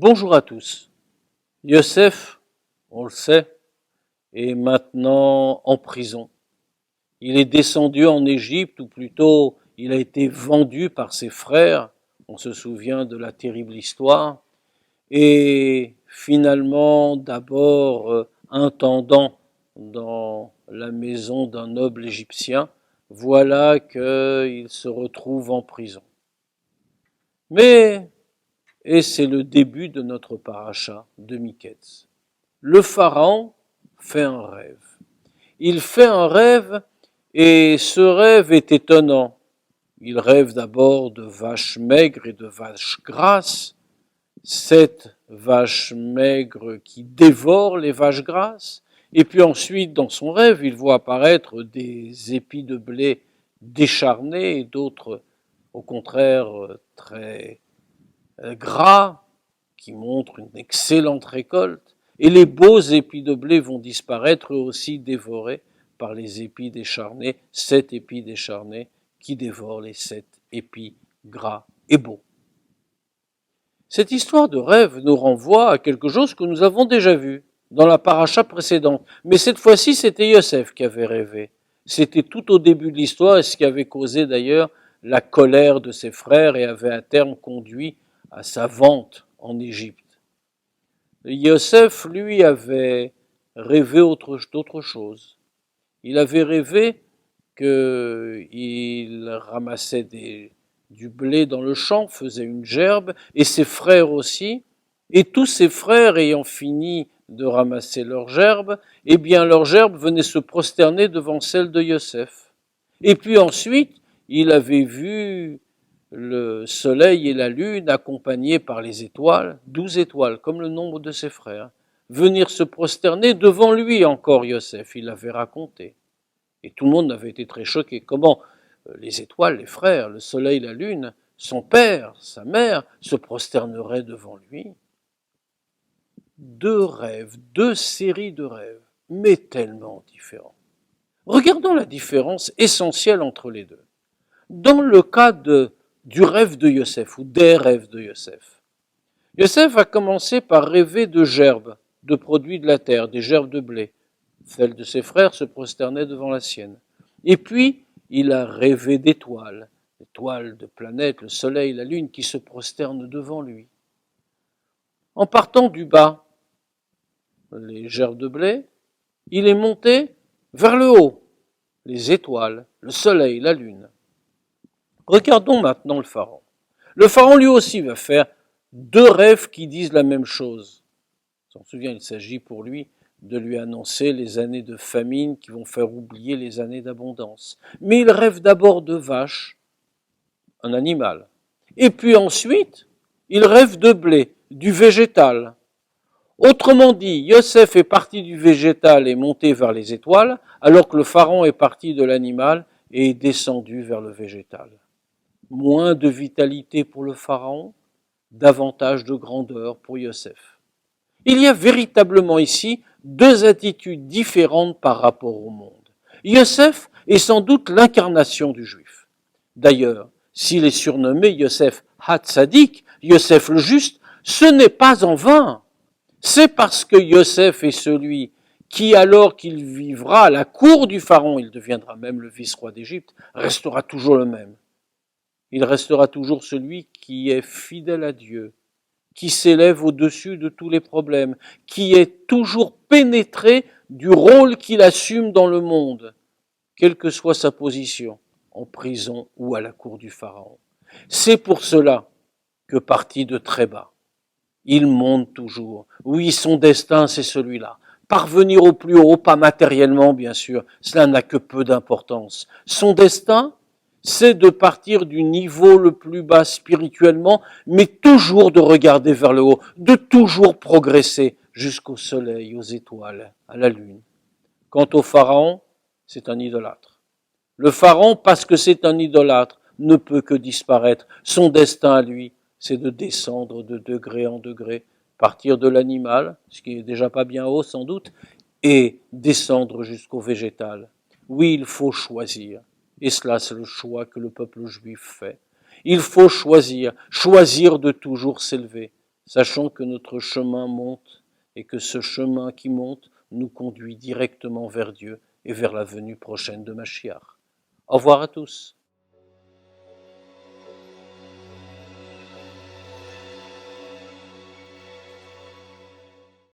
Bonjour à tous. Yosef, on le sait, est maintenant en prison. Il est descendu en Égypte, ou plutôt il a été vendu par ses frères. On se souvient de la terrible histoire. Et finalement, d'abord intendant dans la maison d'un noble égyptien, voilà qu'il se retrouve en prison. Et c'est le début de notre paracha de Miketz. Le pharaon fait un rêve. Il fait un rêve et ce rêve est étonnant. Il rêve d'abord de vaches maigres et de vaches grasses, 7 vaches maigres qui dévorent les vaches grasses, et puis ensuite dans son rêve il voit apparaître des épis de blé décharnés et d'autres au contraire très gras, qui montrent une excellente récolte, et les beaux épis de blé vont disparaître eux aussi dévorés par les épis décharnés, 7 épis décharnés qui dévorent les 7 épis gras et beaux. Cette histoire de rêve nous renvoie à quelque chose que nous avons déjà vu dans la paracha précédente, mais cette fois-ci c'était Yosef qui avait rêvé. C'était tout au début de l'histoire et ce qui avait causé d'ailleurs la colère de ses frères et avait à terme conduit à sa vente en Égypte. Yosef, lui, avait rêvé d'autre chose. Il avait rêvé qu'il ramassait du blé dans le champ, faisait une gerbe, et ses frères aussi, et tous ses frères ayant fini de ramasser leur gerbe, eh bien leur gerbe venait se prosterner devant celle de Yosef. Et puis ensuite, il avait vu le soleil et la lune accompagnés par les étoiles, 12 étoiles, comme le nombre de ses frères, venir se prosterner devant lui encore Yosef, il l'avait raconté. Et tout le monde avait été très choqué. Comment les étoiles, les frères, le soleil, la lune, son père, sa mère, se prosterneraient devant lui? 2 rêves, 2 séries de rêves, mais tellement différents. Regardons la différence essentielle entre les deux. Dans le cas du rêve de Yosef, ou des rêves de Yosef, Yosef a commencé par rêver de gerbes, de produits de la terre, des gerbes de blé. Celle de ses frères se prosternait devant la sienne. Et puis, il a rêvé d'étoiles, étoiles de planètes, le soleil, la lune, qui se prosternent devant lui. En partant du bas, les gerbes de blé, il est monté vers le haut, les étoiles, le soleil, la lune. Regardons maintenant le pharaon. Le pharaon lui aussi va faire 2 rêves qui disent la même chose. On s'en souvient, il s'agit pour lui de lui annoncer les années de famine qui vont faire oublier les années d'abondance. Mais il rêve d'abord de vaches, un animal. Et puis ensuite, il rêve de blé, du végétal. Autrement dit, Yosef est parti du végétal et monté vers les étoiles, alors que le pharaon est parti de l'animal et est descendu vers le végétal. Moins de vitalité pour le pharaon, davantage de grandeur pour Yosef. Il y a véritablement ici 2 attitudes différentes par rapport au monde. Yosef est sans doute l'incarnation du juif. D'ailleurs, s'il est surnommé Yosef Hatzadik, Yosef le juste, ce n'est pas en vain. C'est parce que Yosef est celui qui, alors qu'il vivra à la cour du pharaon, il deviendra même le vice-roi d'Égypte, restera toujours le même. Il restera toujours celui qui est fidèle à Dieu, qui s'élève au-dessus de tous les problèmes, qui est toujours pénétré du rôle qu'il assume dans le monde, quelle que soit sa position, en prison ou à la cour du pharaon. C'est pour cela que, parti de très bas, il monte toujours. Oui, son destin, c'est celui-là. Parvenir au plus haut, pas matériellement, bien sûr, cela n'a que peu d'importance. Son destin, c'est de partir du niveau le plus bas spirituellement, mais toujours de regarder vers le haut, de toujours progresser jusqu'au soleil, aux étoiles, à la lune. Quant au pharaon, c'est un idolâtre. Le pharaon, parce que c'est un idolâtre, ne peut que disparaître. Son destin à lui, c'est de descendre de degré en degré, partir de l'animal, ce qui est déjà pas bien haut sans doute, et descendre jusqu'au végétal. Oui, il faut choisir. Et cela, c'est le choix que le peuple juif fait. Il faut choisir de toujours s'élever, sachant que notre chemin monte et que ce chemin qui monte nous conduit directement vers Dieu et vers la venue prochaine de Machiach. Au revoir à tous.